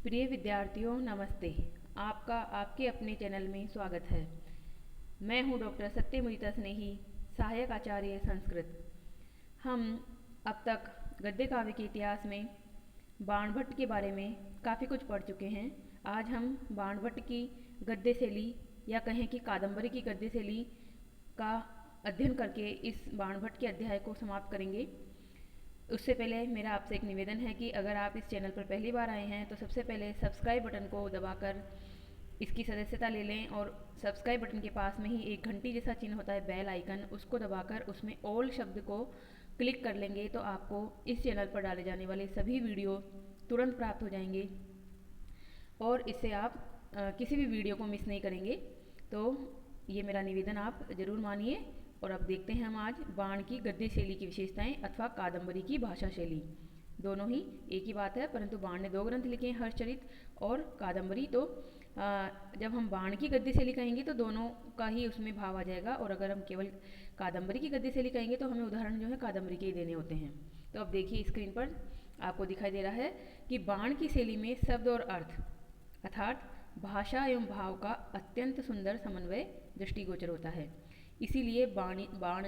प्रिय विद्यार्थियों नमस्ते। आपका आपके अपने चैनल में स्वागत है। मैं हूं डॉक्टर सत्यमृता स्नेही, सहायक आचार्य संस्कृत। हम अब तक गद्य काव्य के इतिहास में बाणभट्ट के बारे में काफ़ी कुछ पढ़ चुके हैं। आज हम बाणभट्ट की गद्य शैली या कहें कि कादम्बरी की गद्य शैली का अध्ययन करके इस बाणभट्ट के अध्याय को समाप्त करेंगे। उससे पहले मेरा आपसे एक निवेदन है कि अगर आप इस चैनल पर पहली बार आए हैं तो सबसे पहले सब्सक्राइब बटन को दबाकर इसकी सदस्यता ले लें और सब्सक्राइब बटन के पास में ही एक घंटी जैसा चिन्ह होता है बेल आइकन, उसको दबाकर उसमें ऑल शब्द को क्लिक कर लेंगे तो आपको इस चैनल पर डाले जाने वाले सभी वीडियो तुरंत प्राप्त हो जाएंगे और इससे आप किसी भी वीडियो को मिस नहीं करेंगे। तो ये मेरा निवेदन आप ज़रूर मानिए। और अब देखते हैं हम आज बाण की गद्य शैली की विशेषताएं अथवा कादम्बरी की भाषा शैली। दोनों ही एक ही बात है, परंतु बाण ने 2 ग्रंथ लिखे हैं, हर्षचरित और कादम्बरी। तो जब हम बाण की गद्य शैली कहेंगे तो दोनों का ही उसमें भाव आ जाएगा, और अगर हम केवल कादम्बरी की गद्य शैली कहेंगे तो हमें उदाहरण जो है कादम्बरी के ही देने होते हैं। तो अब देखिए स्क्रीन पर आपको दिखाई दे रहा है कि बाण की शैली में शब्द और अर्थ अर्थात भाषा एवं भाव का अत्यंत सुंदर समन्वय दृष्टिगोचर होता है। इसीलिए बाण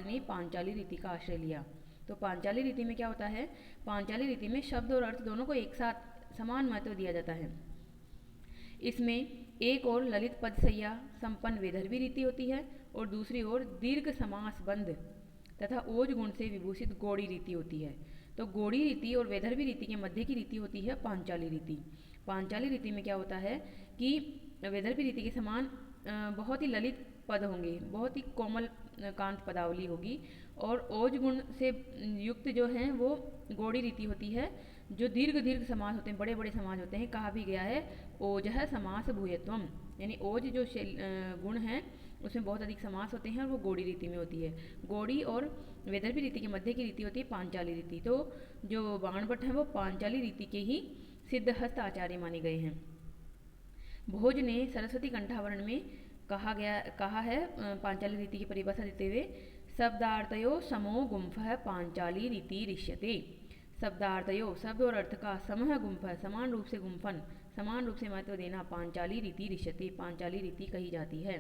ने पांचाली रीति का आश्रय लिया। तो पांचाली रीति में क्या होता है? पांचाली रीति में शब्द और अर्थ दोनों को एक साथ समान महत्व दिया जाता है। इसमें एक और ललित पदसैया संपन्न वैदर्भी रीति होती है और दूसरी ओर दीर्घ समास बंध तथा ओज गुण से विभूषित गौड़ी रीति होती है। तो गौड़ी रीति और वैदर्भी रीति के मध्य की रीति होती है पांचाली रीति। पांचाली रीति में क्या होता है कि वैदर्भी रीति के समान बहुत ही ललित पद होंगे, बहुत ही कोमल कांत पदावली होगी, और ओज गुण से युक्त जो हैं वो गौड़ी रीति होती है, जो दीर्घ समास होते हैं, बड़े बड़े समास होते हैं। कहा भी गया है ओजः समास भूयत्वम, यानी ओज जो गुण हैं उसमें बहुत अधिक समास होते हैं और वो गौड़ी रीति में होती है। गौड़ी और वैदर्भी रीति के मध्य की रीति होती है पांचाली रीति। तो जो बाणभट्ट हैं वो पांचाली रीति के ही सिद्धहस्त आचार्य माने गए हैं। भोज ने सरस्वती कंठावरण में कहा है पांचाली रीति की परिभाषा देते हुए, शब्दार्थयो समो गुम्फः पांचाली रीति ऋष्यते। शब्दार्थयो शब्द और अर्थ का समः गुम्फः समान रूप से गुम्फन, समान रूप से महत्व देना पांचाली रीति ऋष्यते, पांचाली रीति कही जाती है।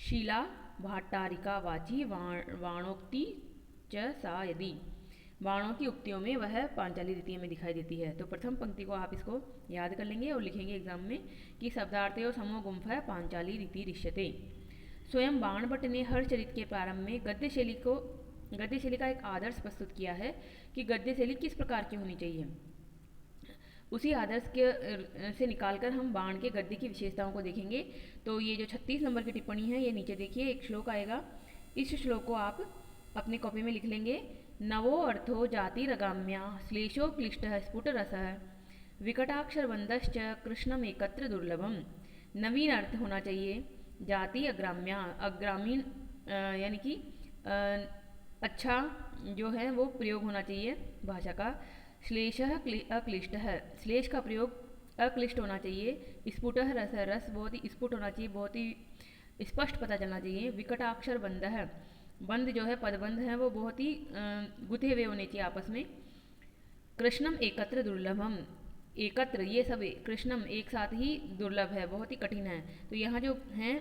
शीला भाट्टारिका वाची वाणोक्ति च सा यदि, बाणों की उक्तियों में वह पांचाली रीति में दिखाई देती है। तो प्रथम पंक्ति को आप इसको याद कर लेंगे और लिखेंगे एग्जाम में कि शब्दार्थयो समो गुम्फः पांचाली रीति ऋष्यते। स्वयं बाणभट्ट ने हर्षचरित के प्रारंभ में गद्य शैली का एक आदर्श प्रस्तुत किया है कि गद्य शैली किस प्रकार की होनी चाहिए। उसी आदर्श के से निकालकर हम बाण के गद्य की विशेषताओं को देखेंगे। तो ये जो 36 नंबर की टिप्पणी है, ये नीचे देखिए एक श्लोक आएगा, इस श्लोक को आप अपनी कॉपी में लिख लेंगे। नवो अर्थो जातिरगाम्या श्लेषो क्लिष्टः स्फुटरसः विकटाक्षरबन्धश्च कृष्णम एकत्र दुर्लभम। नवीन अर्थ होना चाहिए, जाति अग्राम्या, अग्रामीण यानी कि अच्छा जो है वो प्रयोग होना चाहिए भाषा का। श्लेषः अक्लिष्टः, श्लेष का प्रयोग अक्लिष्ट होना चाहिए। स्फुटः रस, रस बहुत ही स्फुट होना चाहिए, बहुत ही स्पष्ट पता चलना चाहिए। विकटाक्षर बंधः, बंध जो है पदबंध है वो बहुत ही गुथे हुए होने चाहिए आपस में। कृष्णम एकत्र दुर्लभम, एकत्र ये सब कृष्णम एक साथ ही दुर्लभ है, बहुत ही कठिन है। तो यहाँ जो है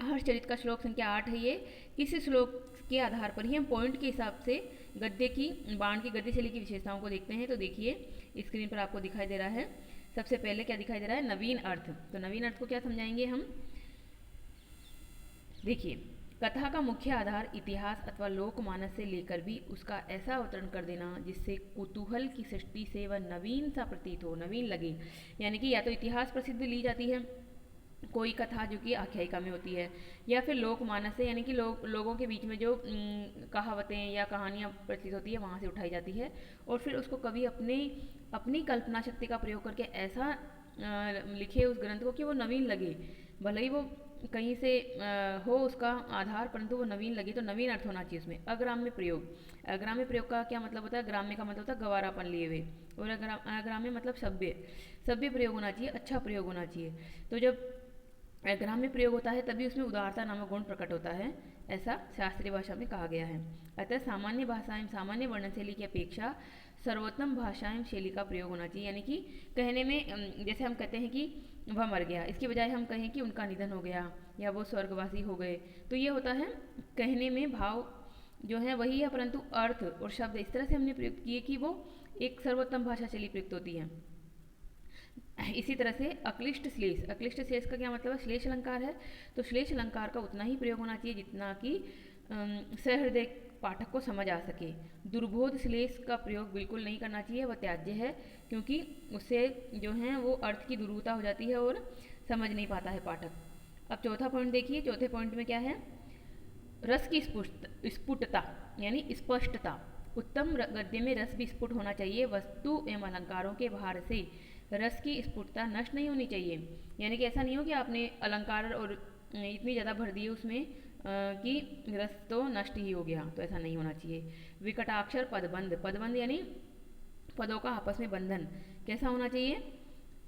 हर्षचरित का श्लोक संख्या 8 है, ये इस श्लोक के आधार पर ही हम पॉइंट के हिसाब से गद्य की बाण की गद्य शैली की विशेषताओं को देखते हैं। तो देखिए स्क्रीन पर आपको दिखाई दे रहा है, सबसे पहले क्या दिखाई दे रहा है? नवीन अर्थ। तो नवीन अर्थ को क्या समझाएंगे हम? देखिए, कथा का मुख्य आधार इतिहास अथवा लोकमानस से लेकर भी उसका ऐसा अवतरण कर देना जिससे कुतूहल की सृष्टि से वह नवीन सा प्रतीत हो, नवीन लगे। यानी कि या तो इतिहास प्रसिद्ध ली जाती है कोई कथा जो कि आख्यायिका में होती है, या फिर लोकमानस से यानी कि लोगों के बीच में जो कहावतें या कहानियाँ प्रचलित होती है वहाँ से उठाई जाती है, और फिर उसको कभी अपनी कल्पना शक्ति का प्रयोग करके ऐसा लिखे उस ग्रंथ को कि वो नवीन लगे। भले ही वो कहीं से हो उसका आधार, परंतु वो नवीन लगे। तो नवीन अर्थ होना चाहिए उसमें। अग्राम्य प्रयोग, अग्राम्य प्रयोग का क्या मतलब होता है? ग्राम्य का मतलब होता है गवारापन लिए हुए, और अग्राम्य मतलब सभ्य प्रयोग होना चाहिए, अच्छा प्रयोग होना चाहिए। तो जब ग्राम्य प्रयोग होता है तभी उसमें उदारता नामक गुण प्रकट होता है, ऐसा शास्त्रीय भाषा में कहा गया है। अतः सामान्य भाषा एवं सामान्य वर्णन शैली की अपेक्षा सर्वोत्तम भाषा एवं शैली का प्रयोग होना चाहिए। यानी कि कहने में जैसे हम कहते हैं कि वह मर गया, इसके बजाय हम कहें कि उनका निधन हो गया या वो स्वर्गवासी हो गए, तो ये होता है कहने में भाव जो है वही है, परंतु अर्थ और शब्द इस तरह से हमने प्रयुक्त किए कि वो एक सर्वोत्तम भाषा शैली प्रयुक्त होती है। इसी तरह से अक्लिष्ट श्लेष, अक्लिष्ट श्लेष का क्या मतलब है? श्लेष अलंकार है, तो श्लेष अलंकार का उतना ही प्रयोग होना चाहिए जितना कि सहृदय पाठक को समझ आ सके। दुर्बोध श्लेष का प्रयोग बिल्कुल नहीं करना चाहिए, वह त्याज्य है, क्योंकि उससे जो है वो अर्थ की दुरूहता हो जाती है और समझ नहीं पाता है पाठक। अब चौथा पॉइंट देखिए, चौथे पॉइंट में क्या है? रस की स्फुटता यानी स्पष्टता। उत्तम गद्य में रस भी स्फुट होना चाहिए। वस्तु एवं अलंकारों के भार से रस की स्फुटता नष्ट नहीं होनी चाहिए। यानी कि ऐसा नहीं हो कि आपने अलंकार और इतनी ज़्यादा भर दिए उसमें कि रस तो नष्ट ही हो गया, तो ऐसा नहीं होना चाहिए। विकटाक्षर पदबंध, पदबंध यानी पदों का आपस में बंधन कैसा होना चाहिए?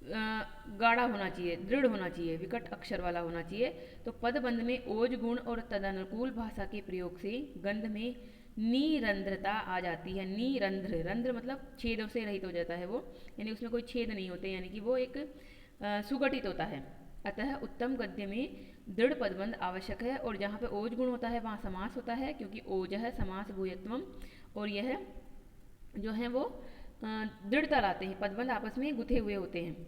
गाढ़ा होना चाहिए, दृढ़ होना चाहिए, विकट अक्षर वाला होना चाहिए। तो पदबंध में ओज गुण और तदनुकूल भाषा के प्रयोग से गंध में निरंध्रता आ जाती है। निरंध्र, रंध्र मतलब छेदों से रहित हो जाता है वो, यानी उसमें कोई छेद नहीं होते, यानी कि वो एक सुगठित होता है। अतः उत्तम गद्य में दृढ़ पदबंध आवश्यक है। और जहाँ पे ओज गुण होता है वहाँ समास होता है, क्योंकि ओज है समास भूयत्वम, और यह जो है वो दृढ़ता लाते हैं, पदबंध आपस में गुथे हुए होते हैं।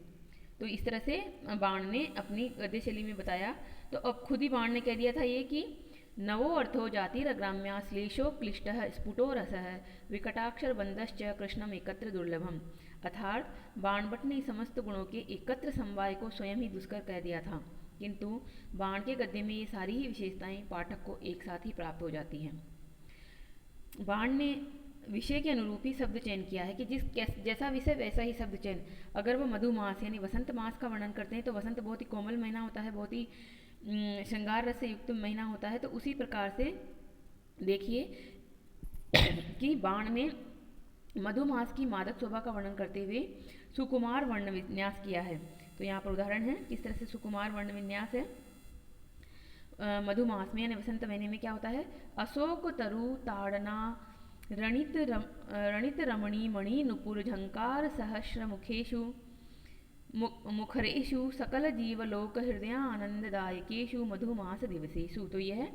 तो इस तरह से बाण ने अपनी गद्य शैली में बताया। तो अब खुद ही बाण ने कह दिया था ये कि नवो अर्थो जातिरग्राम्या श्लेषो क्लिष्टः स्फुटो रसः विकटाक्षर बंधश्च कृष्णम एकत्र दुर्लभम। अर्थात बाणभट्ट ने समस्त गुणों के एकत्र समवाय को स्वयं ही दुष्कर कह दिया था, किंतु बाण के गद्य में ये सारी ही विशेषताएं पाठक को एक साथ ही प्राप्त हो जाती हैं। बाण ने विषय के अनुरूप ही शब्द चयन किया है कि जैसा विषय वैसा ही शब्द चयन। अगर वो मधुमास यानी वसंत मास का वर्णन करते हैं तो वसंत बहुत ही कोमल महीना होता है, बहुत ही श्रृंगार रस से युक्त महीना होता है, तो उसी प्रकार से देखिए कि बाण ने मधुमास की मादक शोभा का वर्णन करते हुए सुकुमार वर्ण विन्यास किया है। तो यहाँ पर उदाहरण है किस तरह से सुकुमार वर्ण विन्यास है। मधुमास में यानी वसंत महीने में क्या होता है? अशोक तरु ताड़ना रणित रमणी मणि नुपुर झंकार सहस्र मुखेशु मुखरेशु सकल जीवलोक हृदय आनंददायकेशु मधुमास दिवसेशु। तो यह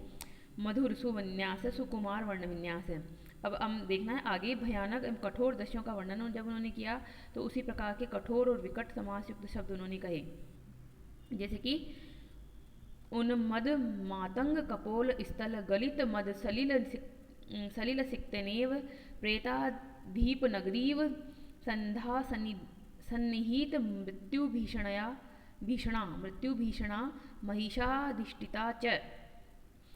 मधुर सुविन्यास सुकुमार वर्ण विन्यास है। अब हम देखना है आगे भयानक एवं कठोर दस्यों का वर्णन जब उन्होंने किया तो उसी प्रकार के कठोर और विकट समास युक्त शब्द उन्होंने कहे, जैसे कि उन्मद मातंग कपोल स्थल गलित मद सलिल सिक्तनेव प्रेताधीप नगरीव संधा सन्निहित मृत्यु भीषणा महिषाधिष्ठिता च।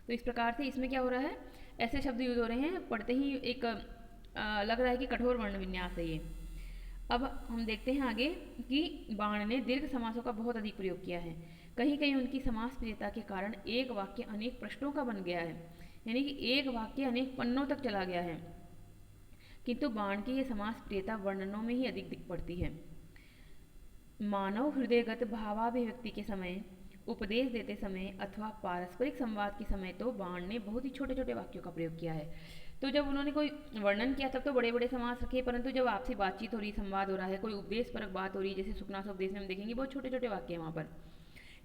तो इस प्रकार से इसमें क्या हो रहा है? ऐसे शब्द यूज हो रहे हैं, पढ़ते ही एक लग रहा है कि कठोर वर्ण विन्यास है ये। अब हम देखते हैं आगे कि बाण ने दीर्घ समासों का बहुत अधिक प्रयोग किया है। कहीं कहीं उनकी समास प्रियता के कारण एक वाक्य अनेक प्रश्नों का बन गया है, यानी कि एक वाक्य अनेक पन्नों तक चला गया है, किंतु बाण की यह समास प्रियता वर्णनों में ही अधिक दिख पड़ती है। मानव हृदयगत भावाभिव्यक्ति के समय, उपदेश देते समय अथवा पारस्परिक संवाद के समय तो बाण ने बहुत ही छोटे छोटे वाक्यों का प्रयोग किया है। तो जब उन्होंने कोई वर्णन किया तब तो बड़े बड़े समास रखे, परंतु जब आपसी बातचीत हो रही, संवाद हो रहा है, कोई उपदेश परक बात हो रही है, जैसे सुखनास उपदेश में हम देखेंगे बहुत छोटे छोटे वाक्य हैं वहाँ पर,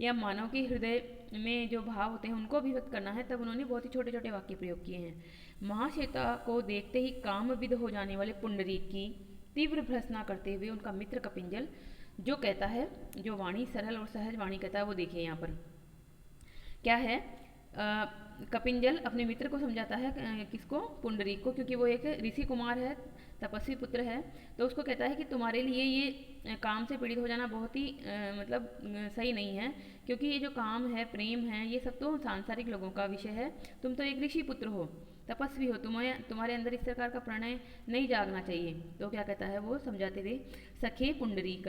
या मानव के हृदय में जो भाव होते हैं उनको अभिव्यक्त करना है, तब उन्होंने बहुत ही छोटे छोटे वाक्य प्रयोग किए हैं। महाश्वेता को देखते ही कामविद हो जाने वाले पुंडरीक की तीव्र भर्त्सना करते हुए उनका मित्र कपिंजल जो कहता है, जो वाणी सरल और सहज वाणी कहता है, वो देखिए यहाँ पर क्या है। कपिंजल अपने मित्र को समझाता है, किसको? पुंडरीक को, क्योंकि वो एक ऋषि कुमार है, तपस्वी पुत्र है, तो उसको कहता है कि तुम्हारे लिए ये काम से पीड़ित हो जाना बहुत ही मतलब सही नहीं है, क्योंकि ये जो काम है, प्रेम है, ये सब तो सांसारिक लोगों का विषय है, तुम तो एक ऋषि पुत्र हो, तपस्वी हो, तुम्हारे अंदर इस प्रकार का प्रणय नहीं जागना चाहिए। तो क्या कहता है वो समझाते थे, सखे पुंडरीक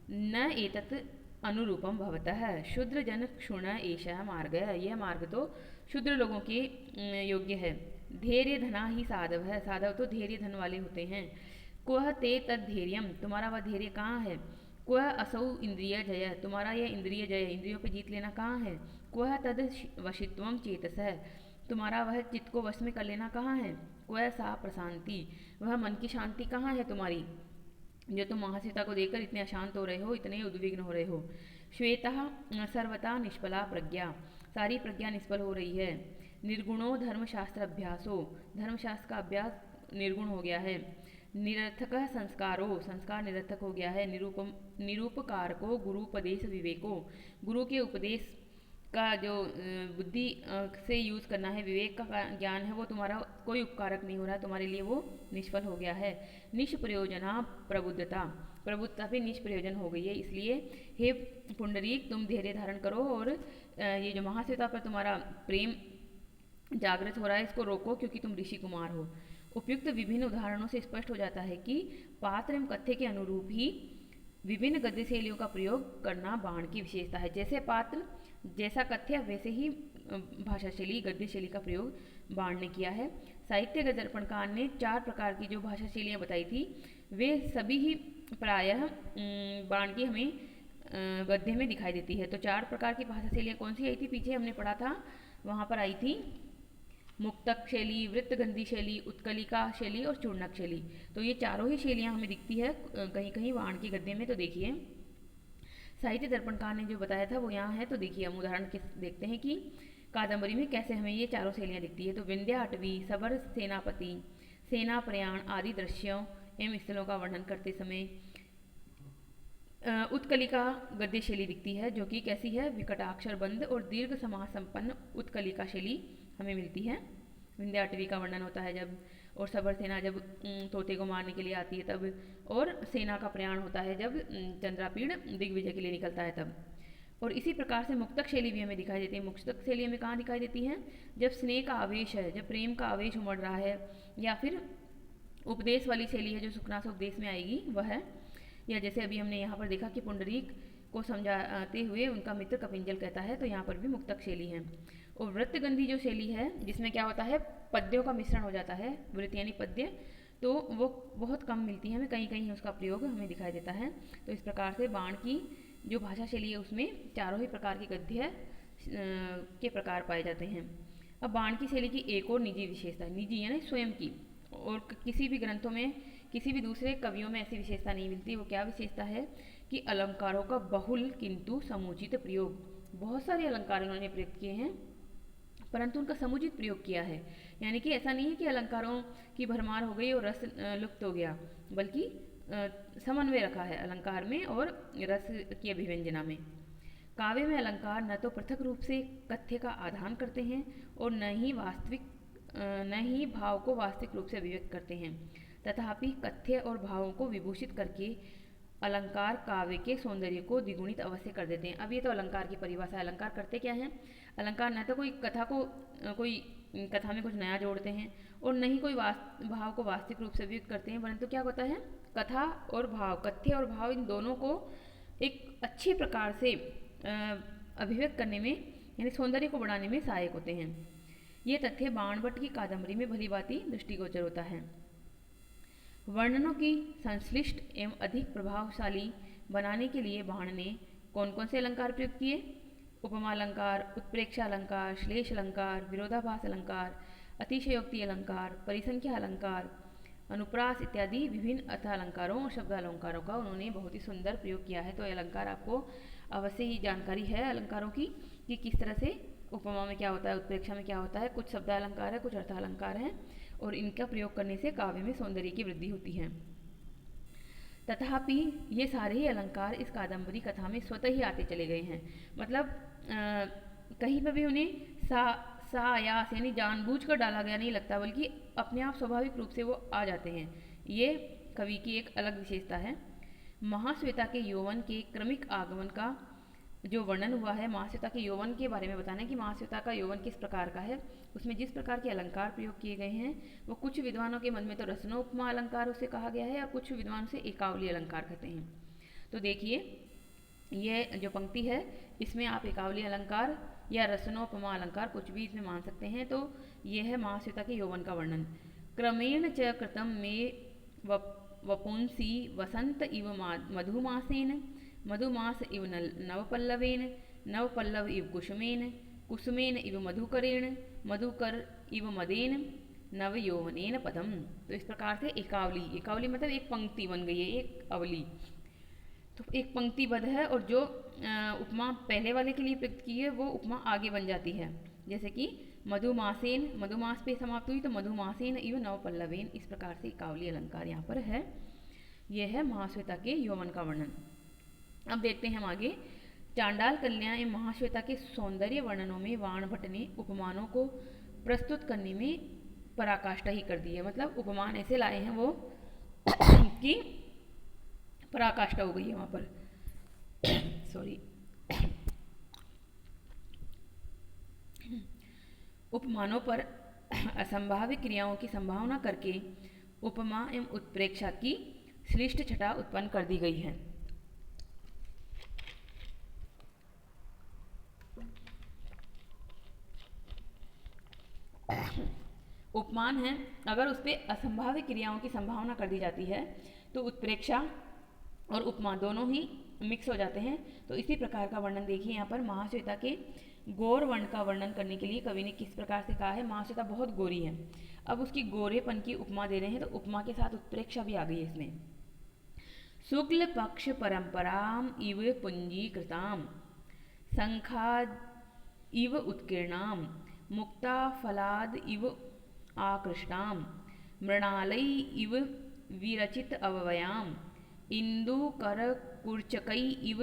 न एतत् अनुरूपम भवतः शूद्र जन क्षुण एषः मार्ग, यह मार्ग तो शूद्र लोगों के योग्य है। धैर्य धना ही साधव है, साधव तो धैर्य धन वाले होते हैं। क्वः ते तद धैर्यम, तुम्हारा वह धैर्य कहाँ है? क्व असौ इंद्रिय जय, तुम्हारा यह इंद्रिय जय, इंद्रियों पे जीत लेना कहाँ है। क्व तद वशित्वम चेतस, तुम्हारा वह चित्त को वश में कर लेना कहाँ है। क्व सा प्रशांति, वह मन की शांति कहाँ है तुम्हारी, जो तुम महाश्वेता को देखकर इतने अशांत हो रहे हो, इतने उद्विग्न हो रहे हो। श्वेता सर्वथा निष्फला प्रज्ञा, सारी प्रज्ञा निष्फल हो रही है। निर्गुणो धर्मशास्त्र अभ्यासो, धर्मशास्त्र का अभ्यास निर्गुण हो गया है। निरर्थक संस्कारो, संस्कार निरर्थक हो गया है। निरूपकारको गुरुपदेश विवेको, गुरु के उपदेश का जो बुद्धि से यूज़ करना है, विवेक का ज्ञान है, वो तुम्हारा कोई उपकारक नहीं हो रहा है, तुम्हारे लिए वो निष्फल हो गया है। निष्प्रयोजना प्रबुद्धता, प्रबुद्धता भी निष्प्रयोजन हो गई है। इसलिए हे पुंडरीक, तुम धैर्य धारण करो और ये जो महाश्वेता पर तुम्हारा प्रेम जागृत हो रहा है, इसको रोको, क्योंकि तुम ऋषि कुमार हो। उपयुक्त विभिन्न उदाहरणों से स्पष्ट हो जाता है कि पात्र एवं कथ्य के अनुरूप ही विभिन्न गद्य शैलियों का प्रयोग करना बाण की विशेषता है। जैसे पात्र, जैसा कथ्य, वैसे ही भाषा शैली, गद्य शैली का प्रयोग बाण ने किया है। साहित्य दर्पणकार ने 4 प्रकार की जो भाषा शैलियाँ बताई थी, वे सभी ही प्रायः बाण की हमें गद्य में दिखाई देती है। तो 4 प्रकार की भाषा शैलियाँ कौन सी आई थी, पीछे हमने पढ़ा था, वहाँ पर आई थी मुक्तक शैली, वृत्तगंधी शैली, उत्कलिका शैली और चूर्णक शैली। तो ये चारों ही शैलियाँ हमें दिखती है कहीं कहीं बाण के गद्य में। तो देखिए साहित्य दर्पणकार ने जो बताया था वो यहाँ है। तो देखिए हम उदाहरण देखते हैं कि कादम्बरी में कैसे हमें ये चारों शैलियाँ दिखती है। तो विंध्या अटवी, सबर सेनापति, सेना प्रयाण आदि दृश्यों एवं स्थलों का वर्णन करते समय उत्कलिका गद्य शैली दिखती है, जो कि कैसी है, विकटाक्षर बंद और दीर्घ समास संपन्न उत्कलिका शैली हमें मिलती है। विंध्याटवी का वर्णन होता है जब, और सबर सेना जब तोते को मारने के लिए आती है तब, और सेना का प्रयाण होता है जब चंद्रापीड़ दिग्विजय के लिए निकलता है तब। और इसी प्रकार से मुक्तक शैली भी हमें दिखाई देती है। मुक्तक शैली हमें कहाँ दिखाई देती है, जब स्नेह का आवेश है, जब प्रेम का आवेश उमड़ रहा है, या फिर उपदेश वाली शैली है जो सुखनास उपदेश में आएगी वह है। या जैसे अभी हमने यहाँ पर देखा कि पुंडरीक को समझाते हुए उनका मित्र कपिंजल कहता है, तो यहाँ पर भी मुक्तक शैली है। और वृत्तगंधी जो शैली है, जिसमें क्या होता है, पद्यों का मिश्रण हो जाता है, वृत्त यानी पद्य, तो वो बहुत कम मिलती है हमें, कहीं कहीं उसका प्रयोग हमें दिखाई देता है। तो इस प्रकार से बाण की जो भाषा शैली है उसमें चारों ही प्रकार के गद्य के प्रकार पाए जाते हैं। अब बाण की शैली की एक और निजी विशेषता, निजी यानी स्वयं की, और किसी भी ग्रंथों में, किसी भी दूसरे कवियों में ऐसी विशेषता नहीं मिलती। वो क्या विशेषता है कि अलंकारों का बहुल किंतु समुचित प्रयोग, बहुत सारे अलंकार उन्होंने प्रयुक्त किए हैं परंतु उनका समुचित प्रयोग किया है। यानी कि ऐसा नहीं है कि अलंकारों की भरमार हो गई और रस लुप्त हो गया, बल्कि समन्वय रखा है अलंकार में और रस की अभिव्यंजना में। काव्य में अलंकार न तो पृथक रूप से कथ्य का आधान करते हैं और न ही भाव को वास्तविक रूप से अभिव्यक्त करते हैं, तथापि कथ्य और भावों को विभूषित करके अलंकार काव्य के सौंदर्य को द्विगुणित अवश्य कर देते हैं। अब ये तो अलंकार की परिभाषा है। अलंकार करते क्या हैं, अलंकार न तो कोई कथा में कुछ नया जोड़ते हैं और न ही कोई भाव को वास्तविक रूप से व्यक्त करते हैं, परंतु क्या होता है, कथा और भाव, कथ्य और भाव, इन दोनों को एक अच्छे प्रकार से अभिव्यक्त करने में, यानी सौंदर्य को बढ़ाने में सहायक होते हैं। ये तथ्य बाणभट्ट की कादम्बरी में भली भांति दृष्टिगोचर होता है। वर्णनों की संश्लिष्ट एवं अधिक प्रभावशाली बनाने के लिए बाण ने कौन कौन से अलंकार प्रयुक्त किए, उपमा अलंकार, उत्प्रेक्षा अलंकार, श्लेष अलंकार, विरोधाभास अलंकार, अतिशयोक्ति अलंकार, परिसंख्या अलंकार, अनुप्रास इत्यादि विभिन्न अर्थ अलंकारों और शब्द अलंकारों का उन्होंने बहुत ही सुंदर प्रयोग किया है। तो ये अलंकार आपको अवश्य ही जानकारी है अलंकारों की, कि किस तरह से उपमा में क्या होता है, उत्प्रेक्षा में क्या होता है, कुछ शब्द अलंकार है, कुछ अर्थ अलंकार है, और इनका प्रयोग करने से काव्य में सौंदर्य की वृद्धि होती है। तथापि ये सारे ही अलंकार इस कादम्बरी कथा में स्वतः ही आते चले गए हैं। मतलब कहीं पर भी उन्हें सायास यानी जानबूझकर डाला गया नहीं लगता, बल्कि अपने आप स्वाभाविक रूप से वो आ जाते हैं। ये कवि की एक अलग विशेषता है। महाश्वेता के यौवन के क्रमिक आगमन का जो वर्णन हुआ है, महाश्वेता के यौवन के बारे में बताना है कि महाश्वेता का यौवन किस प्रकार का है, उसमें जिस प्रकार के अलंकार प्रयोग किए गए हैं वो कुछ विद्वानों के मन में तो रसनोपमा अलंकार उसे कहा गया है, और कुछ विद्वान से एकावली अलंकार कहते हैं। तो देखिए ये जो पंक्ति है इसमें आप एकावली अलंकार या रसनोपमा अलंकार कुछ भी इसमें मान सकते हैं। तो ये है महाश्वेता के यौवन का वर्णन। क्रमेण च कृतम में वपुंसी वसंत इव मधुमासेन मधुमास इव नवपल्लवेन, नवपल्लव इव कुसुमेन, कुसुमेन इव मधुकरेण, मधुकर इव मदेन, नवयौवनेन पदम। तो इस प्रकार से एकावली, एकावली मतलब एक पंक्ति बन गई है, एक अवली। तो एक पंक्तिबद्ध है और जो उपमा पहले वाले के लिए प्रयुक्त की है वो उपमा आगे बन जाती है। जैसे कि मधुमासेन, मधुमास पे समाप्त हुई तो मधुमासेन इव नवपल्लवेन, इस प्रकार से एकावली अलंकार यहाँ पर है। यह है महाश्वेता के यौवन का वर्णन। अब देखते हैं हम आगे। चांडाल कन्या एवं महाश्वेता के सौंदर्य वर्णनों में बाणभट्ट ने उपमानों को प्रस्तुत करने में पराकाष्ठा ही कर दी है। मतलब उपमान ऐसे लाए हैं वो कि पराकाष्ठा हो गई है वहाँ पर। सॉरी। उपमानों पर असंभाव्य क्रियाओं की संभावना करके उपमा एवं उत्प्रेक्षा की श्लिष्ट छटा उत्पन्न कर दी गई है। उपमान है, अगर उस पर असंभाव्य क्रियाओं की संभावना कर दी जाती है तो उत्प्रेक्षा और उपमा दोनों ही मिक्स हो जाते हैं। तो इसी प्रकार का वर्णन देखिए यहाँ पर। महाश्वेता के गौर वर्ण का वर्णन करने के लिए कवि ने किस प्रकार से कहा है। महाश्वेता बहुत गोरी है, अब उसकी गोरेपन की उपमा दे रहे हैं, तो उपमा के साथ उत्प्रेक्षा भी आ गई है इसमें। शुक्ल पक्ष परंपराम इव पुंजीकृताम, संखाद इव उत्कीर्णाम, मुक्ता फलाद इव आकृष्टाम, मृणालय इव विरचित अवययाम, इंदुकर कुर्चकई इव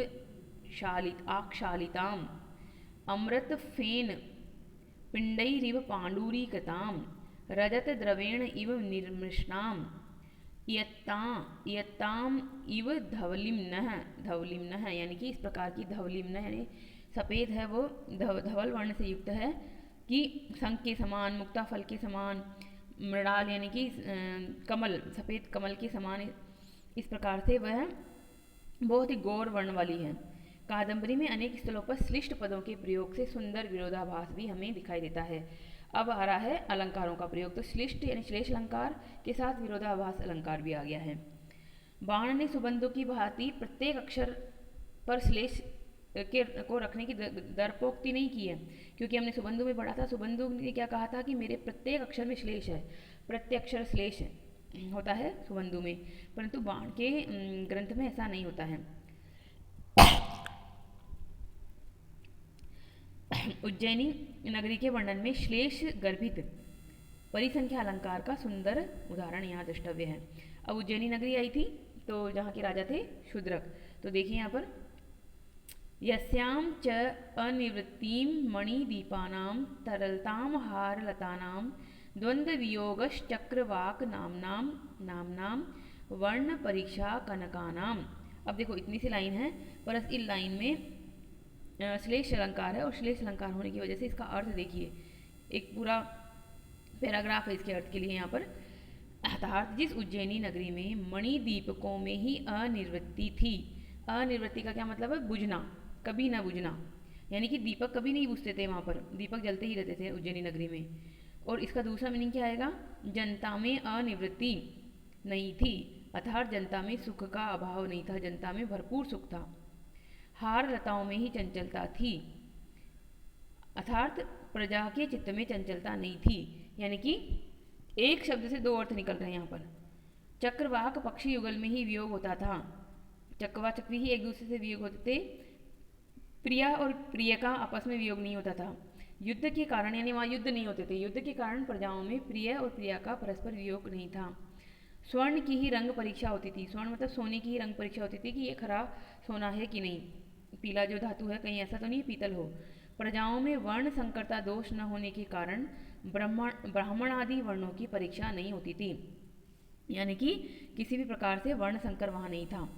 आक्षालिताम, अमृत फेन पिंडैरिव पाण्डुरीकृताम, रजत द्रवेण इव निर्मृष्णाम, इयत्ताम इव धवलिम्नः, धवलिम्नः यानी कि इस प्रकार की धवलिम्नः यानी सफ़ेद है वो, धवल वर्ण से युक्त है कि शंख के समान, मुक्ता फल के समान, मृणाल यानी कि कमल, सफ़ेद कमल के समान, इस प्रकार से वह बहुत ही गौर वर्ण वाली है। कादंबरी में अनेक स्थलों पर श्लिष्ट पदों के प्रयोग से सुंदर विरोधाभास भी हमें दिखाई देता है। अब आ रहा है अलंकारों का प्रयोग। तो श्लिष्ट यानी श्लेष अलंकार के साथ विरोधाभास अलंकार भी आ गया है। बाण ने सुबंधु की भांति प्रत्येक अक्षर पर श्लेष के को रखने की दर्पोक्ति नहीं की है, क्योंकि हमने सुबंधु में पढ़ा था, सुबंधु ने क्या कहा था कि मेरे प्रत्येक अक्षर में श्लेष है, प्रत्यक्षर श्लेष होता है सुबंधु में, परंतु बाण के ग्रंथ में ऐसा नहीं होता है। उज्जैनी नगरी के वर्णन में श्लेष गर्भित परिसंख्या अलंकार का सुंदर उदाहरण यहाँ द्रष्टव्य है। अब उज्जैनी नगरी आई थी तो जहाँ के राजा थे शूद्रक। तो देखिए यहाँ पर, यस्याम च अनिवृत्तिम मणिदीपानां तरलताम हारलतानां द्वंद्व वियोगश्चक्रवाक नामनां वर्ण परीक्षा कनकानाम। अब देखो इतनी सी लाइन है, पर इस लाइन में श्लेष अलंकार है और श्लेष अलंकार होने की वजह से इसका अर्थ देखिए, एक पूरा पैराग्राफ है इसके अर्थ के लिए यहाँ पर। अर्थात जिस उज्जैनी नगरी में मणिदीपकों में ही अनिवृत्ति थी, अनिवृत्ति का क्या मतलब है, बुझना, कभी ना बुझना, यानी कि दीपक कभी नहीं बुझते थे वहाँ पर, दीपक जलते ही रहते थे उज्जैनी नगरी में। और इसका दूसरा मीनिंग क्या आएगा, जनता में अनिवृत्ति नहीं थी, अर्थात जनता में सुख का अभाव नहीं था, जनता में भरपूर सुख था। हार लताओं में ही चंचलता थी, अर्थात प्रजा के चित्त में चंचलता नहीं थी, यानी कि एक शब्द से दो अर्थ निकल रहे हैं यहाँ पर। चक्रवाक पक्षी युगल में ही वियोग होता था, चक्रवा चक्री ही एक दूसरे से वियोग होते थे, प्रिया और प्रिय का आपस में वियोग नहीं होता था। युद्ध के कारण, यानी वहाँ युद्ध नहीं होते थे, युद्ध के कारण प्रजाओं में प्रिय और प्रिया का परस्पर वियोग नहीं था। स्वर्ण की ही रंग परीक्षा होती थी, स्वर्ण मतलब सोने की ही रंग परीक्षा होती थी कि ये खरा सोना है कि नहीं, पीला जो धातु है कहीं ऐसा तो नहीं पीतल हो। प्रजाओं में वर्ण संकरता दोष न होने के कारण ब्राह्मण आदि वर्णों की परीक्षा नहीं होती थी, यानी कि किसी भी प्रकार से वर्ण संकर वहाँ नहीं था।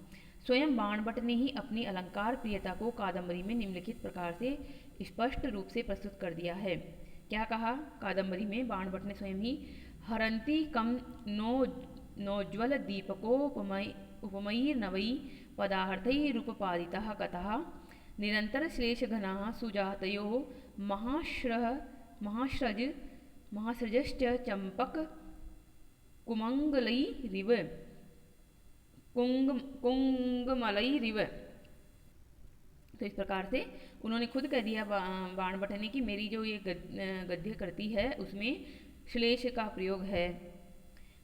स्वयं बाणभट्ट ने ही अपनी अलंकार प्रियता को कादंबरी में निम्नलिखित प्रकार से स्पष्ट रूप से प्रस्तुत कर दिया है। क्या कहा कादंबरी में बाणभट्ट ने स्वयं ही, हरंती कम नोज्वल दीपकोपमयी नवई पदार्थै रूपपादितः कथः निरंतर श्लेषघनाः सुजातयो महास्रजश्च चंपक कुमंगलैरिव कुंगमलैरिव तो इस प्रकार से उन्होंने खुद कह दिया बाणभट्ट ने कि मेरी जो ये गद्य कृति है उसमें श्लेष का प्रयोग है।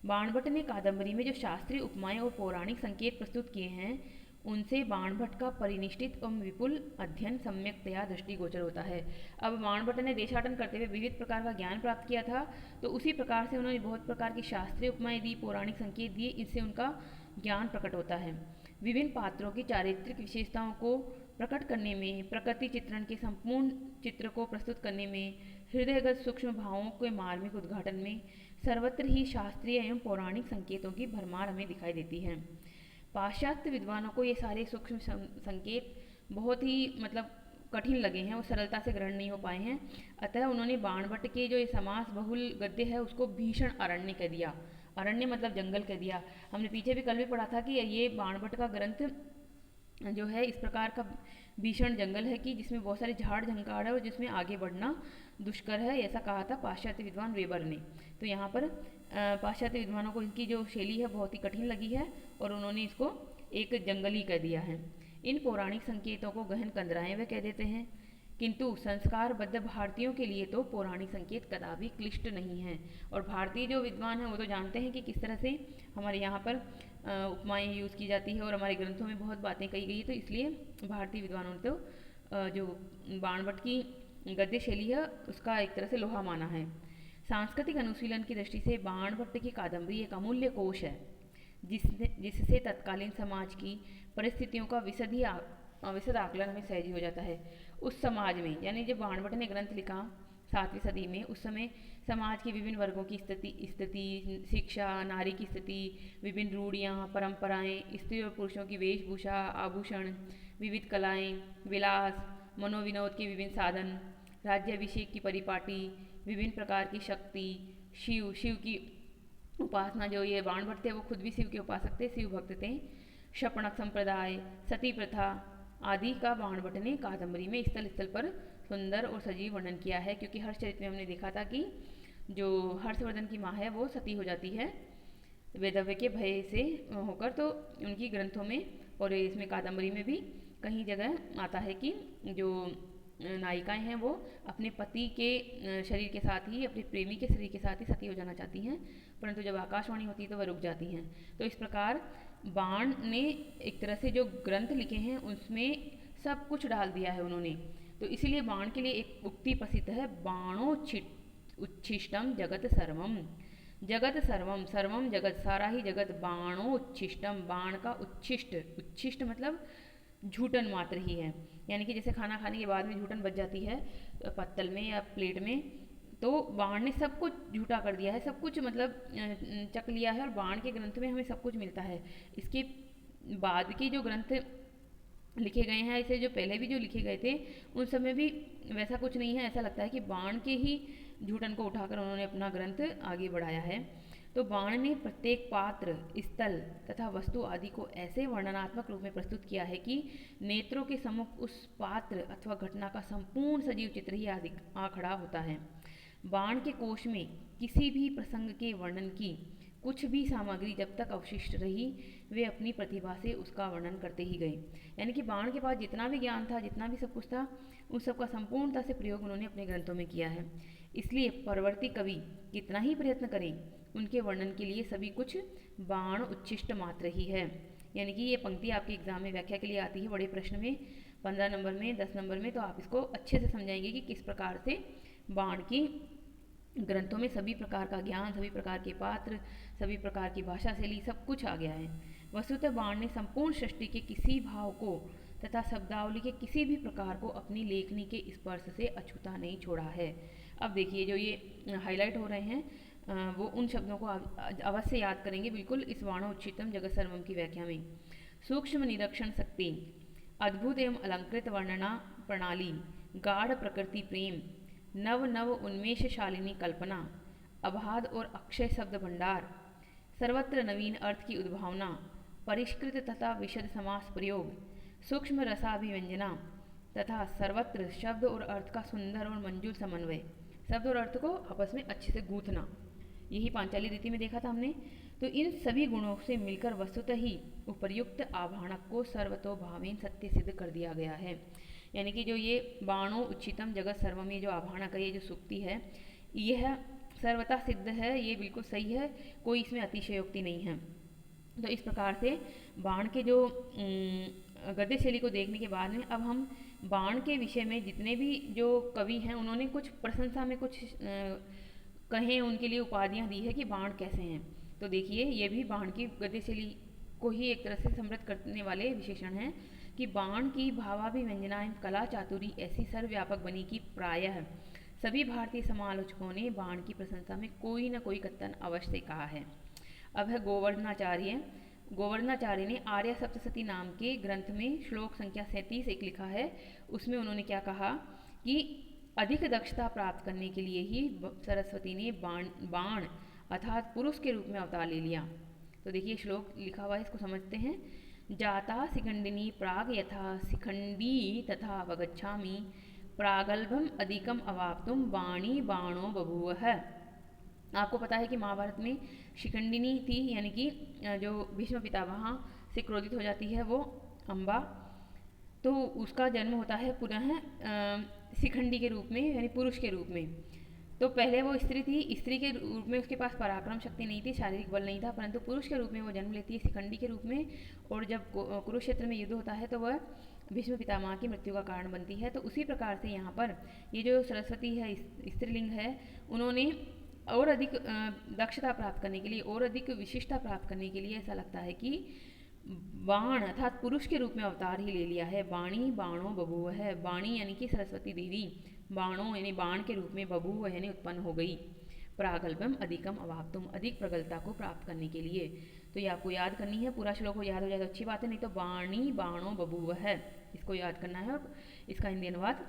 बाणभट्ट ने कादंबरी में जो शास्त्रीय उपमाएं और पौराणिक संकेत प्रस्तुत किए हैं उनसे बाणभट्ट का परिनिष्ठित एवं विपुल अध्ययन सम्यक्तया दृष्टिगोचर होता है। अब बाणभट्ट ने देशाटन करते हुए विविध प्रकार का ज्ञान प्राप्त किया था, तो उसी प्रकार से उन्होंने बहुत प्रकार की शास्त्रीय उपमाएं दी, पौराणिक संकेत दिए, इससे उनका ज्ञान प्रकट होता है। विभिन्न पात्रों की चारित्रिक विशेषताओं को प्रकट करने में, प्रकृति चित्रण के संपूर्ण चित्र को प्रस्तुत करने में, हृदयगत सूक्ष्म भावों के मार्मिक उद्घाटन में सर्वत्र ही शास्त्रीय एवं पौराणिक संकेतों की भरमार हमें दिखाई देती है। पाश्चात्य विद्वानों को ये सारे सूक्ष्म संकेत बहुत ही कठिन लगे हैं, वो सरलता से ग्रहण नहीं हो पाए हैं। अतः उन्होंने बाणभट्ट के जो ये समास बहुल गद्य है उसको भीषण अरण्य कह दिया। अरण्य मतलब जंगल कह दिया। हमने पीछे भी कल भी पढ़ा था कि ये बाणभट्ट का ग्रंथ जो है इस प्रकार का भीषण जंगल है कि जिसमें बहुत सारे झाड़ झंकार है और जिसमें आगे बढ़ना दुष्कर है, ऐसा कहा था पाश्चात्य विद्वान वेबर ने। तो यहाँ पर पाश्चात्य विद्वानों को इनकी जो शैली है बहुत ही कठिन लगी है और उन्होंने इसको एक जंगली कह दिया है। इन पौराणिक संकेतों को गहन कंदराएं वे कह देते हैं, किंतु संस्कारबद्ध भारतीयों के लिए तो पौराणिक संकेत कदापि क्लिष्ट नहीं है। और भारतीय जो विद्वान हैं वो तो जानते हैं कि किस तरह से हमारे यहाँ पर उपमाएं यूज़ की जाती है और हमारे ग्रंथों में बहुत बातें कही गई है। तो इसलिए भारतीय विद्वानों ने तो जो बाणभट्ट की गद्य शैली है उसका एक तरह से लोहा माना है। सांस्कृतिक अनुशीलन की दृष्टि से बाणभट्ट की कादंबरी एक अमूल्य कोश है, जिससे तत्कालीन समाज की परिस्थितियों का विशद आकलन हमें सहज हो जाता है। उस समाज में, यानी जब बाणभट्ट ने ग्रंथ लिखा 7वीं सदी में, उस समय समाज के विभिन्न वर्गों की स्थिति, शिक्षा, नारी की स्थिति, विभिन्न रूढ़ियाँ, परंपराएं, स्त्री और पुरुषों की वेशभूषा, आभूषण, विविध कलाएं, विलास, मनोविनोद के विभिन्न साधन, राज्याभिषेक की परिपाटी, विभिन्न प्रकार की शक्ति, शिव की उपासना, जो ये बाणभट्ट थे वो खुद भी शिव के उपासक थे, शिव भक्त थे, शपणक संप्रदाय, सती प्रथा आदि का बाणभट्ट ने कादंबरी में स्थल स्थल पर सुंदर और सजीव वर्णन किया है। क्योंकि हर्षचरित में हमने देखा था कि जो हर्षवर्धन की माँ है वो सती हो जाती है वैधव्य के भय से होकर, तो उनकी ग्रंथों में और इसमें कादंबरी में भी कहीं जगह आता है कि जो नायिकाएं हैं वो अपने पति के शरीर के साथ ही, अपने प्रेमी के शरीर के साथ ही सती हो जाना चाहती हैं, परंतु जब आकाशवाणी होती है तो वह रुक जाती हैं। तो इस प्रकार बाण ने एक तरह से जो ग्रंथ लिखे हैं उसमें सब कुछ डाल दिया है उन्होंने। तो इसीलिए बाण के लिए एक उक्ति प्रसिद्ध है, बाणो उच्छिष्टम जगत सर्वम। जगत सर्वम, सर्वम जगत, सारा ही जगत, बाणो उच्छिष्टम, बाण का उच्छिष्ट, उच्छिष्ट मतलब झूठन मात्र ही है। यानी कि जैसे खाना खाने के बाद में झूठन बच जाती है पत्तल में या प्लेट में, तो बाण ने सब कुछ झूठा कर दिया है, सब कुछ चख लिया है। और बाण के ग्रंथ में हमें सब कुछ मिलता है। इसके बाद के जो ग्रंथ लिखे गए हैं, इसे जो पहले भी जो लिखे गए थे उन सब में भी वैसा कुछ नहीं है। ऐसा लगता है कि बाण के ही झूठन को उठाकर उन्होंने अपना ग्रंथ आगे बढ़ाया है। तो बाण ने प्रत्येक पात्र, स्थल तथा वस्तु आदि को ऐसे वर्णनात्मक रूप में प्रस्तुत किया है कि नेत्रों के सम्मुख उस पात्र अथवा घटना का संपूर्ण सजीव चित्र ही आ खड़ा होता है। बाण के कोश में किसी भी प्रसंग के वर्णन की कुछ भी सामग्री जब तक अवशिष्ट रही, वे अपनी प्रतिभा से उसका वर्णन करते ही गए। यानी कि बाण के पास जितना भी ज्ञान था, जितना भी सब कुछ था, उन सब का संपूर्णता से प्रयोग उन्होंने अपने ग्रंथों में किया है। इसलिए परवर्ती कवि कितना ही प्रयत्न करें, उनके वर्णन के लिए सभी कुछ बाण उच्छिष्ट मात्र ही है। यानी कि ये पंक्ति आपके एग्जाम में व्याख्या के लिए आती है, बड़े प्रश्न में 15 नंबर में, 10 नंबर में, तो आप इसको अच्छे से समझाएंगे कि किस प्रकार से बाण की ग्रंथों में सभी प्रकार का ज्ञान, सभी प्रकार के पात्र, सभी प्रकार की भाषा शैली, सब कुछ आ गया है। वस्तुतः बाण ने संपूर्ण सृष्टि के किसी भाव को तथा शब्दावली के किसी भी प्रकार को अपनी लेखनी के स्पर्श से अछूता नहीं छोड़ा है। अब देखिए जो ये हाईलाइट हो रहे हैं वो उन शब्दों को अवश्य याद करेंगे बिल्कुल इस बाणोच्छिष्टम जगत सर्वम की व्याख्या में। सूक्ष्म निरीक्षण शक्ति, अद्भुत एवं अलंकृत वर्णना प्रणाली, गाढ़ प्रकृति प्रेम, नव नव उन्मेषशालिनी कल्पना, अबाध और अक्षय शब्द भंडार, सर्वत्र नवीन अर्थ की उद्भावना, परिष्कृत तथा विशद समास प्रयोग, सूक्ष्म रसाभिव्यंजना तथा सर्वत्र शब्द और अर्थ का सुंदर और मंजूर समन्वय, शब्द और अर्थ को आपस में अच्छे से गूंथना, यही पांचाली रीति में देखा था हमने। तो इन सभी गुणों से मिलकर वस्तुतः ही उपर्युक्त आभाणक को सर्वतोभावेन सत्य सिद्ध कर दिया गया है। यानी कि जो ये बाणों उच्चितम जगत सर्वम, ये जो आभाणक है, ये जो सूक्ति है, यह सर्वथा सिद्ध है, ये बिल्कुल सही है, कोई इसमें अतिशयोक्ति नहीं है। तो इस प्रकार से बाण के जो गद्य शैली को देखने के बाद में अब हम बाण के विषय में जितने भी जो कवि हैं उन्होंने कुछ प्रशंसा में कुछ कहें, उनके लिए उपाधियां दी है कि बाण कैसे हैं। तो देखिए ये भी बाण की गद्य शैली को ही एक तरह से समृद्ध करने वाले विशेषण हैं कि बाण की भावाभिव्यंजना एवं कला चातुरी ऐसी सर्वव्यापक बनी कि प्रायः सभी भारतीय समालोचकों ने बाण की प्रशंसा में कोई न कोई कथन अवश्य कहा है। अब है गोवर्धनाचार्य। गोवर्धनाचार्य ने आर्य सप्तशती नाम के ग्रंथ में श्लोक संख्या 37 एक लिखा है। उसमें उन्होंने क्या कहा कि अधिक दक्षता प्राप्त करने के लिए ही सरस्वती ने बाण अर्थात पुरुष के रूप में अवतार ले लिया। तो देखिए श्लोक लिखा हुआ है, इसको समझते हैं। जाता शिखंडिनी प्राग यथा शिखंडी तथा अवगच्छामि प्रागल्भम अधिकम अवाप्तुम बाणी बाणो बभूवः। आपको पता है कि महाभारत में शिखंडिनी थी, यानी कि जो भीष्म पितामह से क्रोधित हो जाती है वो अम्बा, तो उसका जन्म होता है पुनः शिखंडी के रूप में, यानी पुरुष के रूप में। तो पहले वो स्त्री थी, स्त्री के रूप में उसके पास पराक्रम शक्ति नहीं थी, शारीरिक बल नहीं था, परंतु पुरुष के रूप में वो जन्म लेती है शिखंडी के रूप में। और जब कुरुक्षेत्र में युद्ध होता है तो वह भीष्म पितामह की मृत्यु का कारण बनती है। तो उसी प्रकार से यहाँ पर ये जो सरस्वती है, स्त्रीलिंग है, उन्होंने और अधिक दक्षता प्राप्त करने के लिए, और अधिक विशिष्टता प्राप्त करने के लिए ऐसा लगता है कि बाण अर्थात पुरुष के रूप में अवतार ही ले लिया है। बाणी बाणों बबूव है, बाणी यानी कि सरस्वती देवी, बाणों यानी बाण के रूप में, बबूव यानी उत्पन्न हो गई। प्रागल्भम अधिकम अवाप्तुम, अधिक प्रगलता को प्राप्त करने के लिए। तो ये आपको याद करनी है, पूरा श्लोक हो याद हो जाए तो अच्छी बात है, नहीं तो बाणी बाणों बबूव है, इसको याद करना है और इसका हिंदी अनुवाद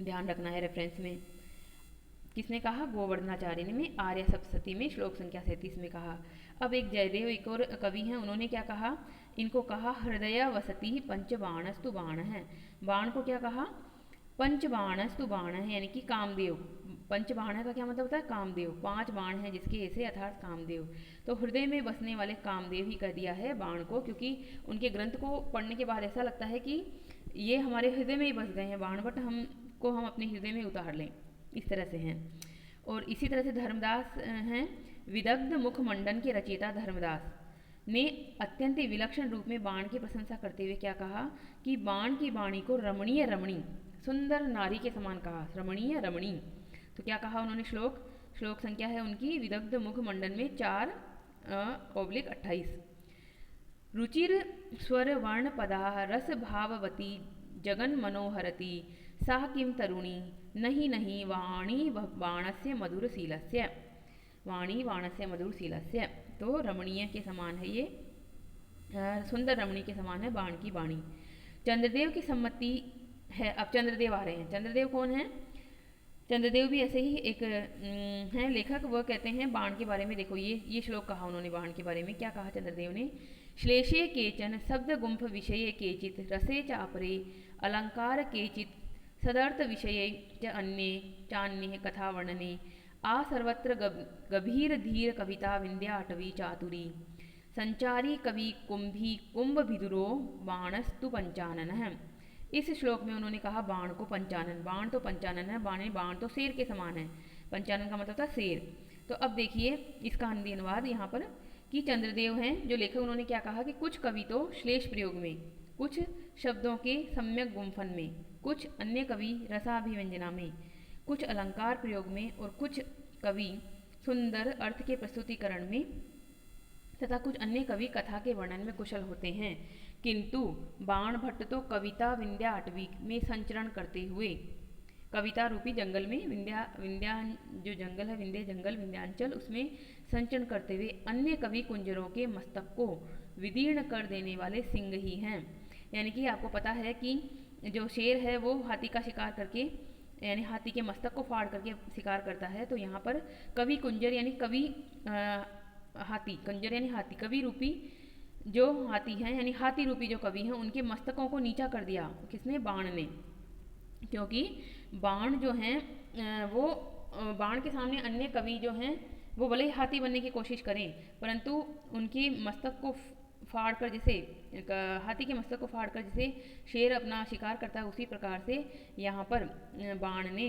ध्यान रखना है रेफरेंस में। किसने कहा? गोवर्धनाचार्य ने में आर्य सप्तशती में श्लोक संख्या 37 में कहा। अब एक जयदेव एक और कवि हैं, उन्होंने क्या कहा? इनको कहा हृदय वसती पंचबाणस्तु बाण है। बाण को क्या कहा? पंचबाणस्तु बाण है, यानी कि कामदेव। पंचबाण का क्या मतलब होता है? कामदेव। 5 बाण हैं जिसके ऐसे अर्थात कामदेव। तो हृदय में बसने वाले कामदेव ही कह दिया है बाण को, क्योंकि उनके ग्रंथ को पढ़ने के बाद ऐसा लगता है कि ये हमारे हृदय में ही बस गए हैं बाण, बट हम अपने हृदय में उतार लें, इस तरह से हैं। और इसी तरह से धर्मदास हैं, विदग्ध मुखमंडन के रचयिता धर्मदास ने अत्यंत विलक्षण रूप में बाण की प्रशंसा करते हुए क्या कहा कि बाण की वाणी को रमणीय रमणी, सुंदर नारी के समान कहा, रमणीय रमणी। तो क्या कहा उन्होंने? श्लोक संख्या है उनकी विदग्ध मुखमंडन में 4/28। रुचिर स्वर वर्ण पदा रस भाववती जगन मनोहरती सा किम तरुणी नहीं वाणी बाणस्य मधुरशीलस्य, वाणी बाणस्य मधुरशीलस्य। तो रमणीय के समान है ये, सुंदर रमणी के समान है बाण की वाणी। चंद्रदेव की सम्मति है। अब चंद्रदेव आ रहे हैं। चंद्रदेव कौन है? चंद्रदेव भी ऐसे ही एक हैं लेखक, वह कहते हैं बाण के बारे में। देखो ये श्लोक कहा उन्होंने बाण के बारे में। क्या कहा चंद्रदेव ने? श्लेषे केचन शब्द गुंफ विषये केचित रसे चापरे अलंकार केचित सदर्थ विषये च अन्ये चान्ये कथा वर्णने आ सर्वत्र गभीर धीर कविता विंध्याटवी चातुरी संचारी कवि कुंभी कुंभ भिदुरो बाणस्तु पंचानन है। इस श्लोक में उन्होंने कहा बाण को पंचानन, बाण तो पंचानन है, बाण तो शेर के समान है। पंचानन का मतलब था शेर। तो अब देखिए इसका हिंदी अनुवाद यहाँ पर कि चंद्रदेव हैं जो लेखक, उन्होंने क्या कहा कि कुछ कवि तो श्लेष प्रयोग में, कुछ शब्दों के सम्यक गुंफन में, कुछ अन्य कवि रसाभिव्यंजना में, कुछ अलंकार प्रयोग में, और कुछ कवि सुंदर अर्थ के प्रस्तुतिकरण में, तथा कुछ अन्य कवि कथा के वर्णन में कुशल होते हैं। किंतु बाण भट्ट तो कविता विंध्याटवी में संचरण करते हुए, कविता रूपी जंगल में, विंध्या जो जंगल है, विंध्य जंगल विंध्यांचल, उसमें संचरण करते हुए अन्य कवि कुंजरों के मस्तक को विदीर्ण कर देने वाले सिंह ही हैं। यानी कि आपको पता है कि जो शेर है वो हाथी का शिकार करके, यानी हाथी के मस्तक को फाड़ करके शिकार करता है। तो यहाँ पर कवि कुंजर यानी कवि हाथी, कुंजर यानी हाथी, कवि रूपी जो हाथी हैं, यानी हाथी रूपी जो कवि हैं, उनके मस्तकों को नीचा कर दिया। किसने? बाण ने। क्योंकि बाण जो हैं वो बाण के सामने अन्य कवि जो हैं वो भले ही हाथी बनने की कोशिश करें, परंतु उनके मस्तक को फाड़ कर जैसे हाथी के मस्तक को फाड़ कर जैसे शेर अपना शिकार करता है, उसी प्रकार से यहाँ पर बाण ने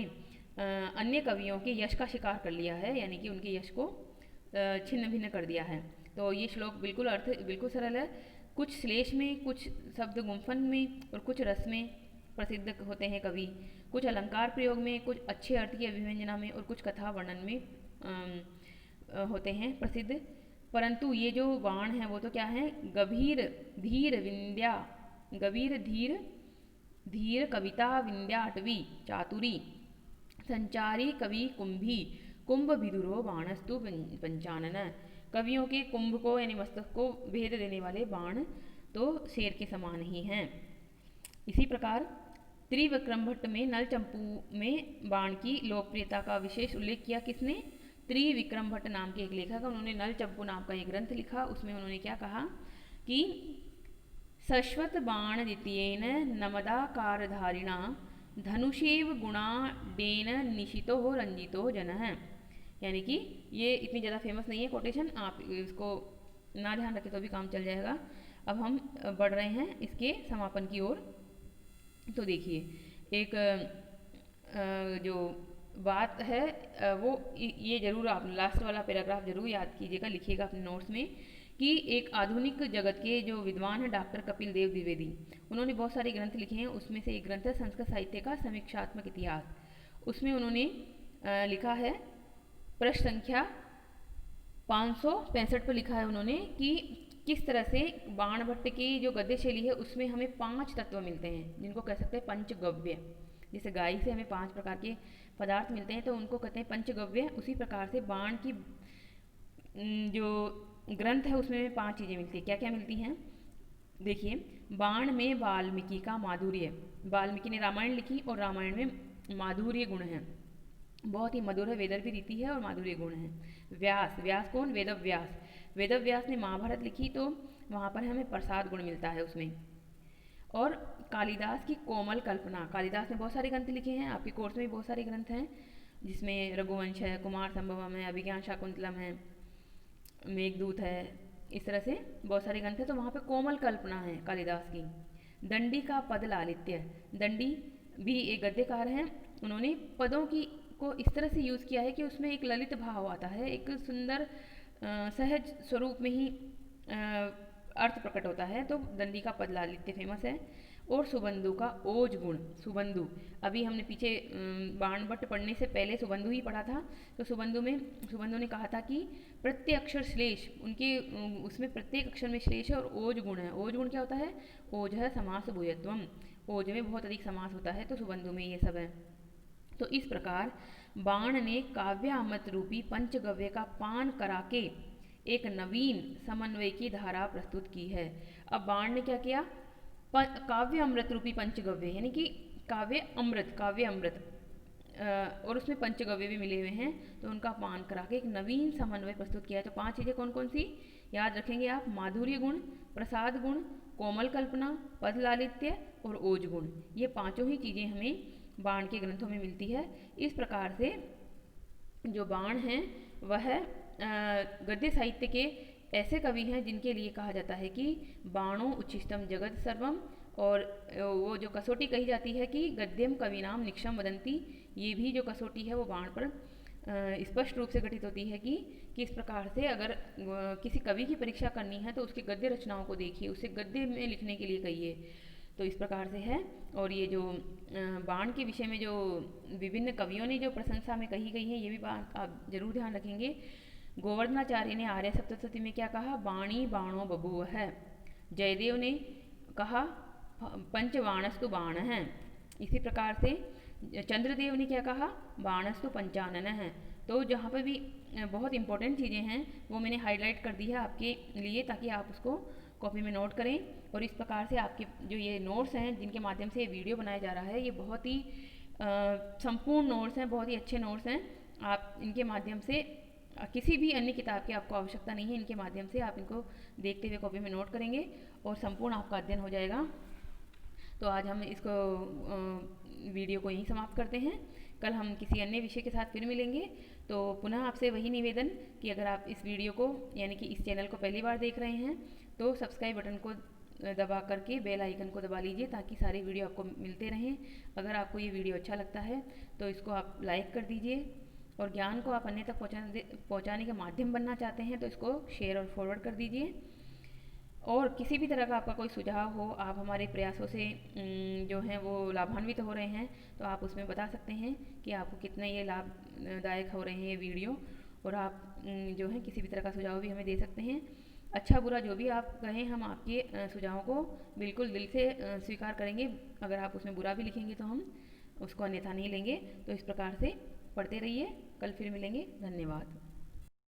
अन्य कवियों के यश का शिकार कर लिया है, यानी कि उनके यश को छिन्न भिन्न कर दिया है। तो ये श्लोक बिल्कुल अर्थ बिल्कुल सरल है। कुछ श्लेष में, कुछ शब्द गुम्फन में और कुछ रस में प्रसिद्ध होते हैं कवि, कुछ अलंकार प्रयोग में, कुछ अच्छे अर्थ की अभिव्यंजना में और कुछ कथा वर्णन में होते हैं प्रसिद्ध। परंतु ये जो बाण है वो तो क्या है, गभीर धीर विंध्या, गभीर धीर धीर कविता विंध्याटवी चातुरी संचारी कवि कुंभी कुंभ विदुरो बाणस्तु पंचानन। कवियों के कुंभ को यानी मस्तक को भेद देने वाले बाण तो शेर के समान ही हैं। इसी प्रकार त्रिविक्रम भट्ट में नल चंपू में बाण की लोकप्रियता का विशेष उल्लेख किया। किसने? त्रिविक्रम भट्ट नाम के एक लेखक, उन्होंने नल चंपू नाम का एक ग्रंथ लिखा। उसमें उन्होंने क्या कहा कि शश्वत बाण द्वितीयेन नमदाकारधारिणा धनुषेव गुणाडेन निशितो रंजितो जनः। यानी कि ये इतनी ज़्यादा फेमस नहीं है कोटेशन, आप इसको ना ध्यान रखें तो भी काम चल जाएगा। अब हम बढ़ रहे हैं इसके समापन की ओर। तो देखिए, एक जो बात है वो ये ज़रूर आप लास्ट वाला पैराग्राफ जरूर याद कीजिएगा, लिखिएगा अपने नोट्स में कि एक आधुनिक जगत के जो विद्वान हैं डॉक्टर कपिल देव द्विवेदी, उन्होंने बहुत सारे ग्रंथ लिखे हैं। उसमें से एक ग्रंथ है संस्कृत साहित्य का समीक्षात्मक इतिहास। उसमें उन्होंने लिखा है, पृष्ठ संख्या 565 पर लिखा है उन्होंने कि किस तरह से बाण भट्ट की जो गद्य शैली है उसमें हमें 5 तत्व मिलते हैं, जिनको कह सकते हैं पंचगव्य। जैसे गाय से हमें 5 प्रकार के पदार्थ मिलते हैं तो उनको कहते हैं पंचगव्य। उसी प्रकार से बाण की जो ग्रंथ है उसमें 5 चीज़ें मिलती हैं। क्या क्या मिलती हैं? देखिए, बाण में वाल्मीकि का माधुर्य, वाल्मीकि ने रामायण लिखी और रामायण में माधुर्य गुण है, बहुत ही मधुर है, वेदर्भी रीति है और माधुर्य गुण है। व्यास, व्यास कौन? वेदव्यास, वेदव्यास ने महाभारत लिखी तो वहाँ पर हमें प्रसाद गुण मिलता है उसमें। और कालिदास की कोमल कल्पना, कालिदास ने बहुत सारे ग्रंथ लिखे हैं, आपके कोर्स में भी बहुत सारे ग्रंथ हैं जिसमें रघुवंश है, कुमार संभवम है, अभिज्ञान शाकुंतलम है, मेघदूत है, इस तरह से बहुत सारे ग्रंथ हैं। तो वहाँ पे कोमल कल्पना है कालिदास की। दंडी का पद लालित्य, दंडी भी एक गद्यकार हैं, उन्होंने पदों की को इस तरह से यूज़ किया है कि उसमें एक ललित भाव आता है, एक सुंदर सहज स्वरूप में ही अर्थ प्रकट होता है। तो दंडी का पद लालित्य फेमस है। और सुबंधु का ओज गुण, सुबंधु अभी हमने पीछे बाण भट्ट पढ़ने से पहले सुबंधु ही पढ़ा था। तो सुबंधु ने कहा था कि प्रत्येक अक्षर श्लेष, उनके उसमें प्रत्येक अक्षर में श्लेष है और ओज गुण है। ओज गुण क्या होता है? ओज है समास भूयत्वम, ओज में बहुत अधिक समास होता है, तो सुबंधु में ये सब है। तो इस प्रकार बाण ने काव्यामृत रूपी पंचगव्य का पान करा के एक नवीन समन्वय की धारा प्रस्तुत की है। अब बाण ने क्या किया? काव्य अमृत रूपी पंचगव्य, यानी कि काव्य अमृत और उसमें पंचगव्य भी मिले हुए हैं, तो उनका पान करा के एक नवीन समन्वय प्रस्तुत किया है। तो 5 चीज़ें कौन कौन सी याद रखेंगे आप? माधुर्य गुण, प्रसाद गुण, कोमल कल्पना, पद लालित्य और ओज गुण। ये 5 ही चीज़ें हमें बाण के ग्रंथों में मिलती है। इस प्रकार से जो बाण हैं वह गद्य साहित्य के ऐसे कवि हैं जिनके लिए कहा जाता है कि बाणों उच्छिष्टम जगत सर्वम, और वो जो कसौटी कही जाती है कि गद्यम कविनाम निक्षम वदंती, ये भी जो कसौटी है वो बाण पर स्पष्ट रूप से घटित होती है कि किस प्रकार से अगर किसी कवि की परीक्षा करनी है तो उसकी गद्य रचनाओं को देखिए, उसे गद्य में लिखने के लिए कहिए। तो इस प्रकार से है। और ये जो बाण के विषय में जो विभिन्न कवियों ने जो प्रशंसा में कही गई है, ये भी बात आप जरूर ध्यान रखेंगे। गोवर्धनाचार्य ने आर्य सप्तशती में क्या कहा? बाणी बाणो बभूव है। जयदेव ने कहा पंचबाणस्तु बाण है। इसी प्रकार से चंद्रदेव ने क्या कहा? बाणस्तु पंचानन है। तो जहाँ पर भी बहुत इंपॉर्टेंट चीज़ें हैं वो मैंने हाईलाइट कर दी है आपके लिए, ताकि आप उसको कॉपी में नोट करें। और इस प्रकार से आपके जो ये नोट्स हैं जिनके माध्यम से ये वीडियो बनाया जा रहा है, ये बहुत ही संपूर्ण नोट्स हैं, बहुत ही अच्छे नोट्स हैं। आप इनके माध्यम से किसी भी अन्य किताब की आपको आवश्यकता नहीं है, इनके माध्यम से आप इनको देखते हुए कॉपी में नोट करेंगे और संपूर्ण आपका अध्ययन हो जाएगा। तो आज हम इसको वीडियो को यहीं समाप्त करते हैं। कल हम किसी अन्य विषय के साथ फिर मिलेंगे। तो पुनः आपसे वही निवेदन कि अगर आप इस वीडियो को यानी कि इस चैनल को पहली बार देख रहे हैं तो सब्सक्राइब बटन को दबा करके बेल आइकन को दबा लीजिए ताकि सारी वीडियो आपको मिलते रहें। अगर आपको ये वीडियो अच्छा लगता है तो इसको आप लाइक कर दीजिए, और ज्ञान को आप अन्य तक पहुँचाने के माध्यम बनना चाहते हैं तो इसको शेयर और फॉरवर्ड कर दीजिए। और किसी भी तरह का आपका कोई सुझाव हो, आप हमारे प्रयासों से जो हैं वो लाभान्वित हो रहे हैं, तो आप उसमें बता सकते हैं कि आपको कितने ये लाभदायक हो रहे हैं ये वीडियो। और आप जो है किसी भी तरह का सुझाव भी हमें दे सकते हैं। अच्छा बुरा जो भी आप कहें, हम आपके सुझावों को बिल्कुल दिल से स्वीकार करेंगे। अगर आप उसमें बुरा भी लिखेंगे तो हम उसको अन्यथा नहीं लेंगे। तो इस प्रकार से पढ़ते रहिए। कल फिर मिलेंगे। धन्यवाद।